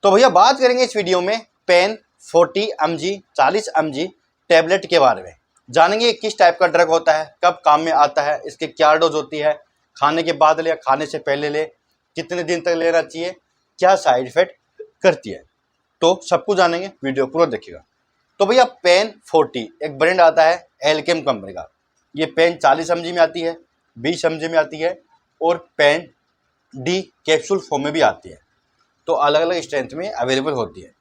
तो भैया बात करेंगे इस वीडियो में पेन 40 mg 40 mg टैबलेट के बारे में। जानेंगे किस टाइप का ड्रग होता है, कब काम में आता है, इसके क्या डोज होती है, खाने के बाद ले या खाने से पहले ले, कितने दिन तक लेना चाहिए, क्या साइड इफेक्ट करती है, तो सब कुछ जानेंगे, वीडियो पूरा देखिएगा। तो भैया पेन 40 एक ब्रांड आता है एल्केम कंपनी का। ये पेन 40 mg में आती है, 20 mg में आती है और पेन डी कैप्सूल फॉर्म में भी आती है। तो अलग अलग स्ट्रेंथ में अवेलेबल होती है।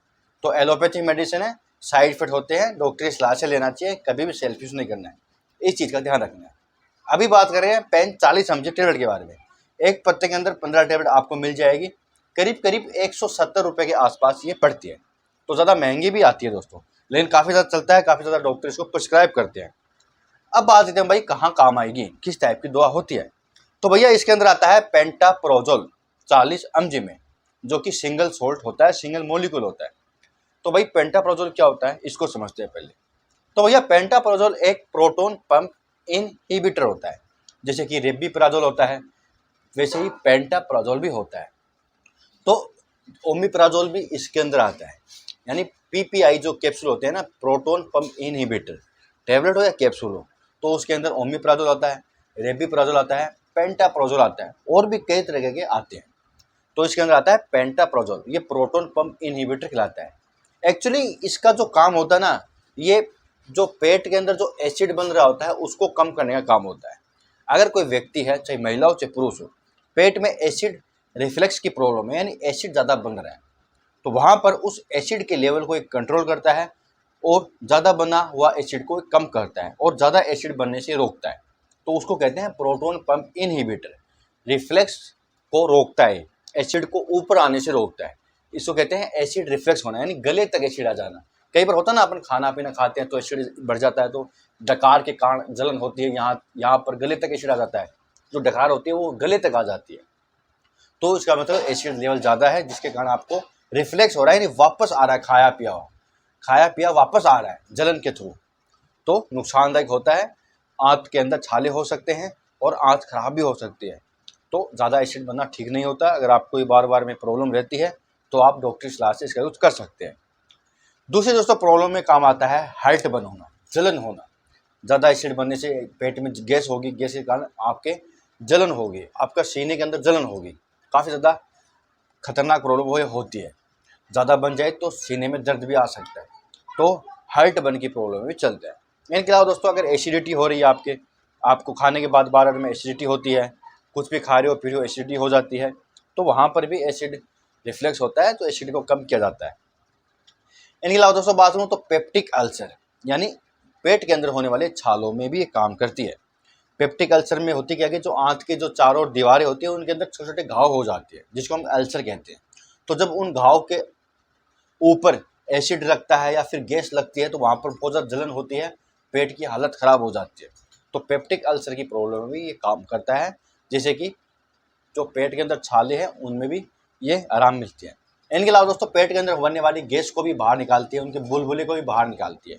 तो एलोपैथिक मेडिसिन है, साइड इफेक्ट होते हैं, डॉक्टर की सलाह से लेना चाहिए, कभी भी सेल्फ यूज नहीं करना है, इस चीज़ का ध्यान रखना है। अभी बात करें पेन 40 mg टेबलेट के बारे में। एक पत्ते के अंदर 15 टेबलेट आपको मिल जाएगी, करीब करीब 170 रुपये के आसपास ये पड़ती है। तो ज़्यादा महंगी भी आती है दोस्तों, लेकिन काफ़ी ज़्यादा चलता है, काफ़ी ज़्यादा डॉक्टर इसको प्रिस्क्राइब करते हैं। अब बात करते हैं भाई कहाँ काम आएगी, किस टाइप की दवा होती है। तो भैया इसके अंदर आता है पेंटाप्रोजोल 40 mg में, जो कि सिंगल सोल्ट होता है, सिंगल मोलिक्यूल होता है। तो भाई पेंटाप्रोजोल क्या होता है इसको समझते हैं पहले। तो भैया पेंटाप्रोजोल एक प्रोटॉन पंप इनहिबिटर होता है। जैसे कि रेबिप्राजोल होता है, वैसे ही पेंटाप्रोजोल भी होता है। तो ओमिप्राजोल भी इसके अंदर आता है, यानी पीपीआई जो कैप्सूल होते हैं ना, प्रोटॉन पंप इनहिबिटर, टैबलेट हो या कैप्सूल हो, तो उसके अंदर ओमिप्राजोल आता है, रेबिप्राजोल आता है, पेंटाप्रोजोल आता है, और भी कई तरह के आते हैं। तो इसके अंदर आता है पेंटाप्रोजोल, ये प्रोटॉन पंप इनहिबिटर कहलाता है। एक्चुअली इसका जो काम होता है ना, ये जो पेट के अंदर जो एसिड बन रहा होता है उसको कम करने का काम होता है। अगर कोई व्यक्ति है, चाहे महिला हो चाहे पुरुष हो, पेट में एसिड रिफ्लेक्स की प्रॉब्लम है, यानी एसिड ज़्यादा बन रहा है, तो वहाँ पर उस एसिड के लेवल को कंट्रोल करता है और ज़्यादा बना हुआ एसिड को कम करता है और ज़्यादा एसिड बनने से रोकता है। तो उसको कहते हैं प्रोटॉन पंप इनहिबिटर। रिफ्लेक्स को रोकता है, एसिड को ऊपर आने से रोकता है, इसको कहते हैं एसिड रिफ्लेक्स होना, यानी गले तक एसिड आ जाना। कई बार होता है ना, अपन खाना पीना खाते हैं तो एसिड बढ़ जाता है, तो डकार के कारण जलन होती है, यहाँ पर गले तक एसिड आ जाता है, जो डकार होती है वो गले तक आ जाती है। तो इसका मतलब एसिड लेवल ज़्यादा है, जिसके कारण आपको रिफ्लेक्स हो रहा है, यानी वापस आ रहा है, खाया पिया वापस आ रहा है जलन के थ्रू। तो नुकसानदायक होता है, आंत के अंदर छाले हो सकते हैं और आंत खराब भी हो सकती है। तो ज़्यादा एसिड बनना ठीक नहीं होता। अगर आपको बार बार में प्रॉब्लम रहती है तो आप डॉक्टर की सलाह से इसका यूज कर सकते हैं। दूसरी दोस्तों प्रॉब्लम में काम आता है हार्ट बर्न होना, जलन होना। ज़्यादा एसिड बनने से पेट में गैस होगी, गैस के कारण आपके जलन होगी, आपका सीने के अंदर जलन होगी, काफ़ी ज़्यादा खतरनाक प्रॉब्लम होती है। ज़्यादा बन जाए तो सीने में दर्द भी आ सकता है, तो हार्ट बर्न की प्रॉब्लम भी चलता है। इनके अलावा दोस्तों अगर एसिडिटी हो रही है, आपको खाने के बाद बार में एसिडिटी होती है, कुछ भी खा रहे हो पी रहे हो एसिडिटी हो जाती है, तो वहाँ पर भी एसिड रिफ्लेक्स होता है, तो एसिड को कम किया जाता है। इनके अलावा दोस्तों बात करूँ तो पेप्टिक अल्सर, यानी पेट के अंदर होने वाले छालों में भी ये काम करती है। पेप्टिक अल्सर में होती क्या है कि जो आंत के जो चारों ओर दीवारें होती है उनके अंदर छोटे छोटे घाव हो जाते हैं, जिसको हम अल्सर कहते हैं। तो जब उन घाव के ऊपर एसिड लगता है या फिर गैस लगती है तो वहाँ पर बहुत ज़्यादा जलन होती है, पेट की हालत ख़राब हो जाती है। तो पेप्टिक अल्सर की प्रॉब्लम में भी ये काम करता है, जैसे कि जो पेट के अंदर छाले हैं उनमें भी ये आराम मिलती है। इनके अलावा दोस्तों पेट के अंदर बनने वाली गैस को भी बाहर निकालती है, उनके बुलबुले को भी बाहर निकालती है।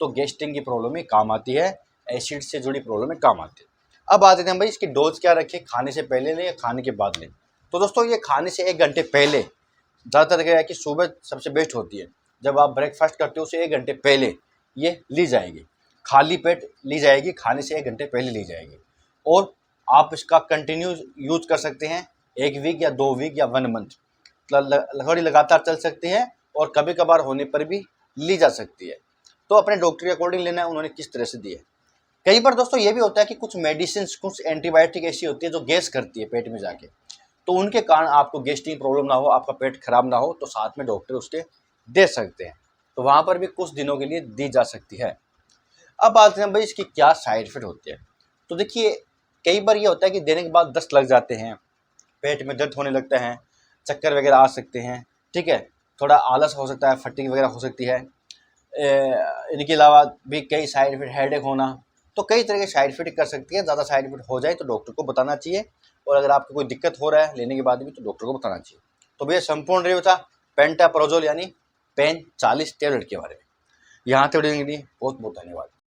तो गैस्ट्रिक की प्रॉब्लम में काम आती है, एसिड से जुड़ी प्रॉब्लम में काम आती है। अब आते हैं भाई इसकी डोज क्या रखें, खाने से पहले लें या खाने के बाद लें। तो दोस्तों ये खाने से 1 घंटे पहले, ज़्यादातर क्या है कि सुबह सबसे बेस्ट होती है, जब आप ब्रेकफास्ट करते हो उसे 1 घंटे पहले ये ली जाएगी, खाली पेट ली जाएगी, खाने से 1 घंटे पहले ली जाएगी। और आप इसका कंटिन्यू यूज कर सकते हैं 1 वीक या 2 वीक या 1 मंथ, थोड़ी लगातार चल सकती है और कभी कभार होने पर भी ली जा सकती है। तो अपने डॉक्टर के अकॉर्डिंग लेना है उन्होंने किस तरह से दी है। कई बार दोस्तों ये भी होता है कि कुछ मेडिसिन, कुछ एंटीबायोटिक ऐसी होती है जो गैस करती है पेट में जाके, तो उनके कारण आपको गैस्ट्रिक प्रॉब्लम ना हो, आपका पेट खराब ना हो, तो साथ में डॉक्टर उसके दे सकते हैं, तो वहाँ पर भी कुछ दिनों के लिए दी जा सकती है। अब बात करें भाई इसकी क्या साइड इफेक्ट होती है। तो देखिए कई बार ये होता है कि देने के बाद दस्त लग जाते हैं, पेट में दर्द होने लगता है, चक्कर वगैरह आ सकते हैं, ठीक है, थोड़ा आलस हो सकता है, फटीग वगैरह हो सकती है। इनके अलावा भी कई साइड इफेक्ट, हेडेक होना, तो कई तरह के साइड इफेक्ट कर सकती है। ज़्यादा साइड इफेक्ट हो जाए तो डॉक्टर को बताना चाहिए, और अगर आपको कोई दिक्कत हो रहा है लेने के बाद भी तो डॉक्टर को बताना चाहिए। तो भैया संपूर्ण रिव्यू था पेंटाप्रोजोल यानी पेन 40 टैबलेट के बारे में। यहाँ तक वीडियो के लिए बहुत बहुत धन्यवाद।